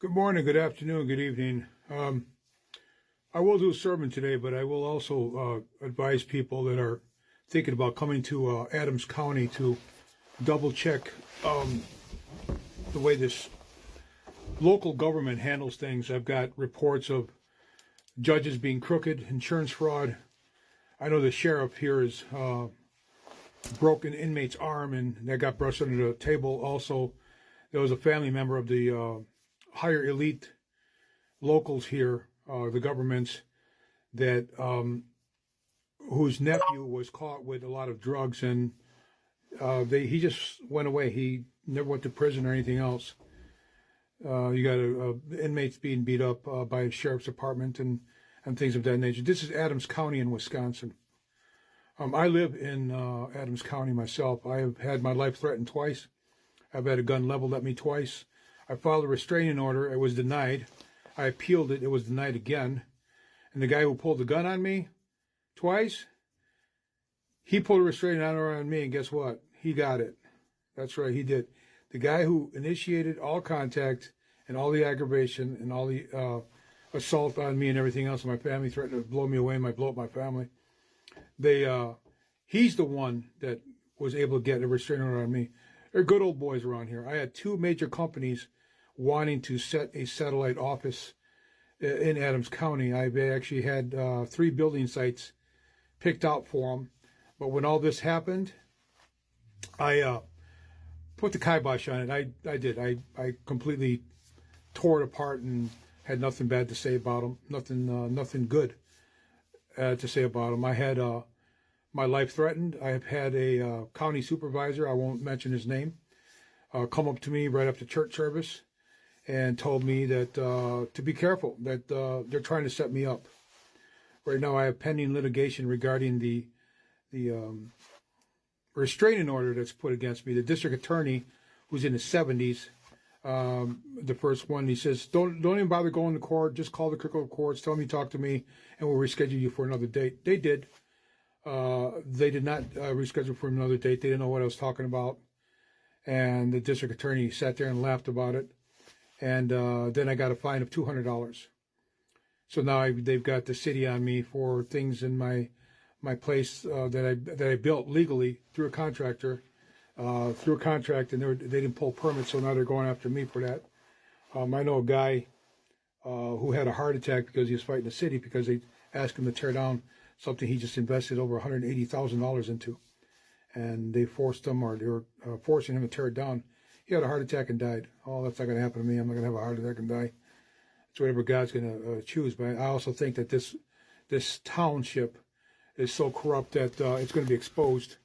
Good morning, good afternoon, good evening. I will do a sermon today, but I will also advise people that are thinking about coming to Adams County to double check the way this local government handles things. I've got reports of judges being crooked, insurance fraud. I know the sheriff here has broken an inmate's arm, and that got brushed under the table. Also, there was a family member of the higher elite locals here, the governments, that whose nephew was caught with a lot of drugs, and he just went away. He never went to prison or anything else. You got inmates being beat up by a sheriff's department and things of that nature. This is Adams County in Wisconsin. I live in Adams County myself. I have had my life threatened twice. I've had a gun leveled at me twice. I filed a restraining order. It was denied. I appealed it. It was denied again. And the guy who pulled the gun on me twice, he pulled a restraining order on me, and guess what? He got it. That's right, he did. The guy who initiated all contact and all the aggravation and all the assault on me and everything else, and my family threatened to blow me away, blow up my family. He's the one that was able to get a restraining order on me. They're good old boys around here. I had two major companies wanting to set a satellite office in Adams County. I've actually had 3 building sites picked out for them. But when all this happened, I put the kibosh on it. I did. I completely tore it apart and had nothing bad to say about them. Nothing good to say about them. I had my life threatened. I have had a county supervisor, I won't mention his name, come up to me right after church service and told me that to be careful, that they're trying to set me up. Right now I have pending litigation regarding the restraining order that's put against me. The district attorney, who's in his 70s, the first one, he says, don't even bother going to court, just call the criminal courts, tell them you talk to me, and we'll reschedule you for another date. They did. They did not reschedule for another date. They didn't know what I was talking about. And the district attorney sat there and laughed about it. And then I got a fine of $200. So now they've got the city on me for things in my place that I built legally through a contractor, and they didn't pull permits, so now they're going after me for that. I know a guy who had a heart attack because he was fighting the city because they asked him to tear down something he just invested over $180,000 into, and they forced him, or they were forcing him to tear it down. He had a heart attack and died. Oh, that's not going to happen to me. I'm not going to have a heart attack and die. It's whatever God's going to choose. But I also think that this township is so corrupt that it's going to be exposed.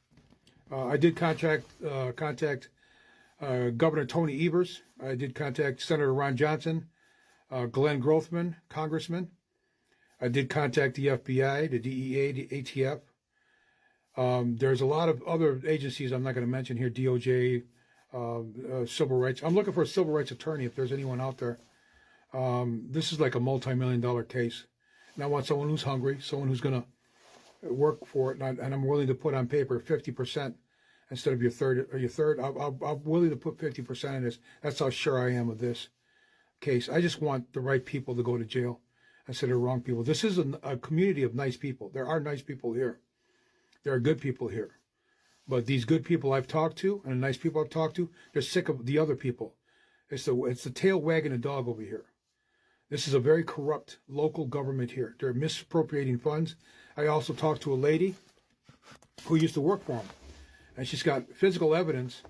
I did contact Governor Tony Evers. I did contact Senator Ron Johnson, Glenn Grothman, Congressman. I did contact the FBI, the DEA, the ATF. There's a lot of other agencies I'm not going to mention here, DOJ, civil rights. I'm looking for a civil rights attorney if there's anyone out there. This is like a multi-million-dollar case. And I want someone who's hungry, someone who's going to work for it, and I'm willing to put on paper 50% instead of your third. I'm willing to put 50% in this. That's how sure I am of this case. I just want the right people to go to jail instead of wrong people. This is a community of nice people. There are nice people here. There are good people here. But these good people I've talked to and the nice people I've talked to, they're sick of the other people. It's the tail wagging the dog over here. This is a very corrupt local government here. They're misappropriating funds. I also talked to a lady who used to work for them, and she's got physical evidence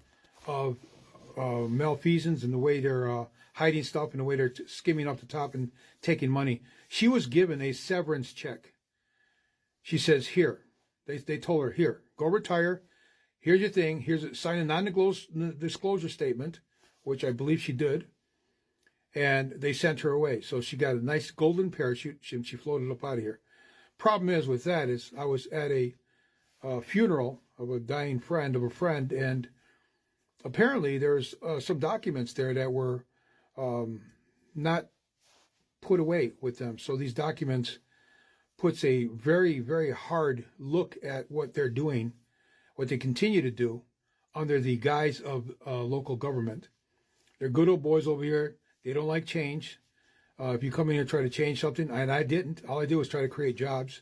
of malfeasance and the way they're hiding stuff and the way they're skimming off the top and taking money. She was given a severance check. She says, here, they told her, here, go retire. Here's your thing. Sign a non-disclosure statement, which I believe she did. And they sent her away. So she got a nice golden parachute. She floated up out of here. Problem is with that is I was at a funeral of a dying friend of a friend, and apparently there's some documents there that were not put away with them. So these documents puts a very, very hard look at what they're doing, what they continue to do under the guise of local government. They're good old boys over here. They don't like change. If you come in here and try to change something, and I didn't, all I do is try to create jobs.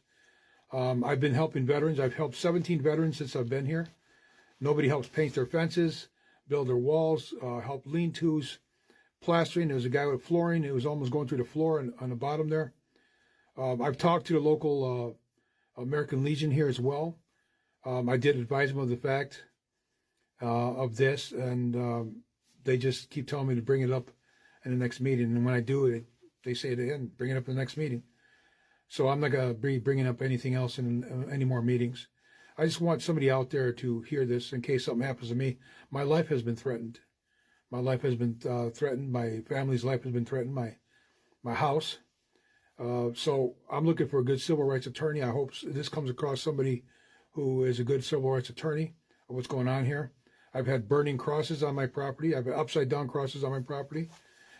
I've been helping veterans. I've helped 17 veterans since I've been here. Nobody helps paint their fences, build their walls, help lean-tos, plastering. There was a guy with flooring. It was almost going through the floor and on the bottom there. I've talked to the local American Legion here as well. I did advise them of the fact of this, and they just keep telling me to bring it up in the next meeting. And when I do it, they say it again, bring it up in the next meeting. So I'm not going to be bringing up anything else in any more meetings. I just want somebody out there to hear this in case something happens to me. My life has been threatened. My life has been threatened. My family's life has been threatened. My house. So I'm looking for a good civil rights attorney. I hope this comes across somebody who is a good civil rights attorney of what's going on here. I've had burning crosses on my property. I've had upside down crosses on my property.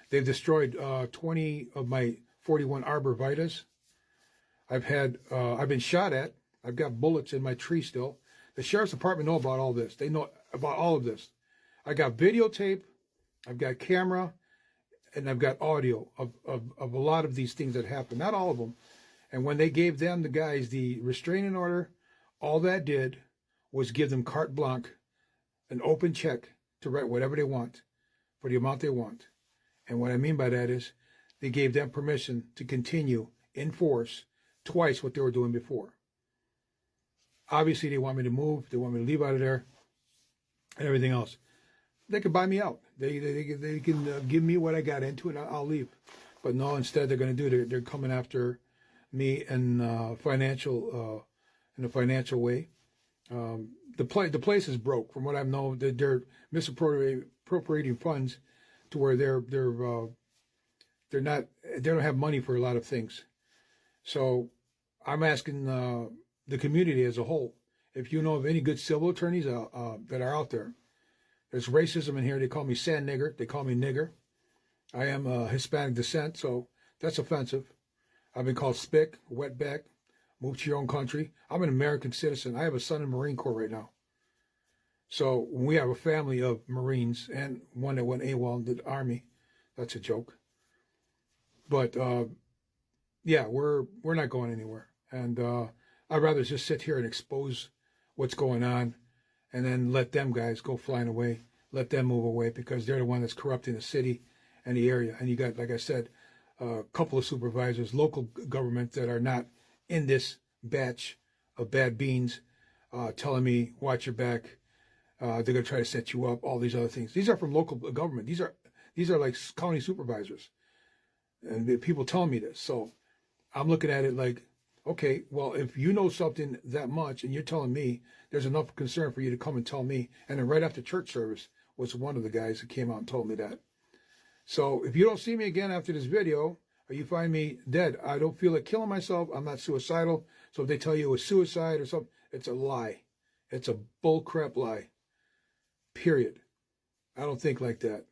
They've destroyed 20 of my 41 arborvitaes. I've been shot at. I've got bullets in my tree still. The sheriff's department know about all this. They know about all of this. I got videotape, I've got camera, and I've got audio of a lot of these things that happened. Not all of them. And when they gave them, the guys, the restraining order, all that did was give them carte blanche, an open check to write whatever they want for the amount they want. And what I mean by that is they gave them permission to continue in force twice what they were doing before. Obviously, they want me to move. They want me to leave out of there and everything else. They could buy me out. They can give me what I got into and I'll leave. But no, instead they're going to do. They're coming after me in a financial way. The place is broke. From what I know, they're misappropriating funds to where they don't have money for a lot of things. So I'm asking the community as a whole, if you know of any good civil attorneys that are out there. There's racism in here. They call me sand nigger. They call me nigger. I am Hispanic descent, so that's offensive. I've been called spick, wetback, move to your own country. I'm an American citizen. I have a son in the Marine Corps right now. So we have a family of Marines and one that went AWOL in the Army. That's a joke. But yeah, we're not going anywhere. And I'd rather just sit here and expose what's going on and then let them guys go flying away, let them move away, because they're the one that's corrupting the city and the area. And you got, like I said, a couple of supervisors, local government that are not in this batch of bad beans telling me, watch your back, they're going to try to set you up, all these other things. These are from local government. These are like county supervisors. And the people telling me this. So I'm looking at it like, okay, well, if you know something that much and you're telling me, there's enough concern for you to come and tell me. And then right after church service was one of the guys that came out and told me that. So if you don't see me again after this video, or you find me dead, I don't feel like killing myself. I'm not suicidal. So if they tell you it was suicide or something, it's a lie. It's a bullcrap lie. Period. I don't think like that.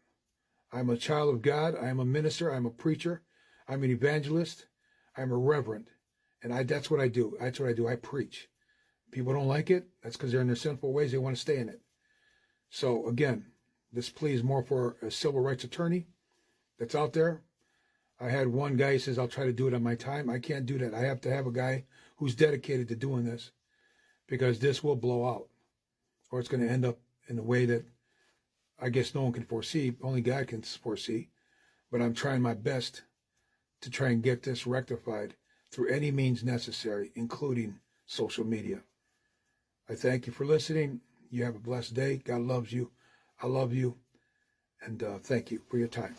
I'm a child of God. I am a minister. I'm a preacher. I'm an evangelist. I'm a reverend. And that's what I do. That's what I do. I preach. People don't like it. That's because they're in their sinful ways. They want to stay in it. So again, this plea is more for a civil rights attorney that's out there. I had one guy who says, I'll try to do it on my time. I can't do that. I have to have a guy who's dedicated to doing this, because this will blow out, or it's going to end up in a way that I guess no one can foresee. Only God can foresee. But I'm trying my best to try and get this rectified through any means necessary, including social media. I thank you for listening. You have a blessed day. God loves you. I love you. And thank you for your time.